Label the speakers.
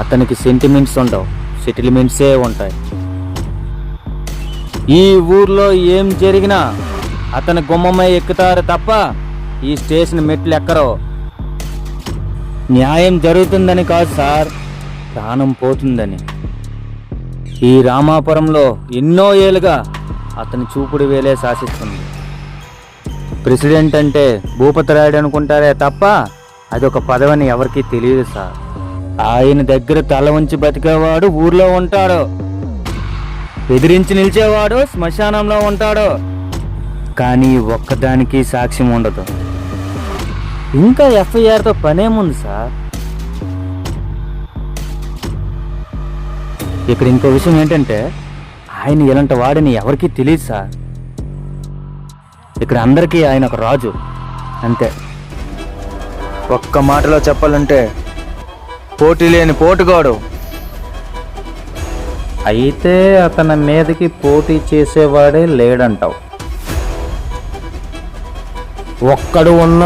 Speaker 1: అతనికి సెంటిమెంట్స్ ఉండవు, సెటిల్మెంట్సే ఉంటాయి. ఈ ఊర్లో ఏం జరిగినా అతని గుమ్మమై ఎక్కుతారు తప్ప ఈ స్టేషన్ మెట్లు ఎక్కరో. న్యాయం జరుగుతుందని కాదు సార్, ప్రాణం పోతుందని. ఈ రామాపురంలో ఎన్నో ఏళ్ళుగా అతని చూపుడు వేలే శాసిస్తుంది. ప్రెసిడెంట్ అంటే భూపతి రాయుడు అనుకుంటారే తప్ప అదొక పదవని ఎవరికీ తెలియదు సార్. ఆయన దగ్గర తల ఉంచి బతికేవాడు ఊర్లో ఉంటాడు, బెదిరించి నిలిచేవాడు శ్మశానంలో ఉంటాడు. కానీ ఒక్కదానికి సాక్ష్యం ఉండదు. ఇంకా ఎఫ్ఐఆర్తో పనేముంది సార్? ఇక్కడ ఇంకో విషయం ఏంటంటే ఆయన ఇలాంటి వాడిని ఎవరికీ తెలియదు సార్. ఇక్కడ అందరికీ ఆయన ఒక రాజు అంతే.
Speaker 2: ఒక్క మాటలో చెప్పాలంటే పోటీ లేని పోటుగాడు.
Speaker 1: అయితే అతని మీదకి పోటీ చేసేవాడే లేడంటావు. ఒక్కడు ఉన్నా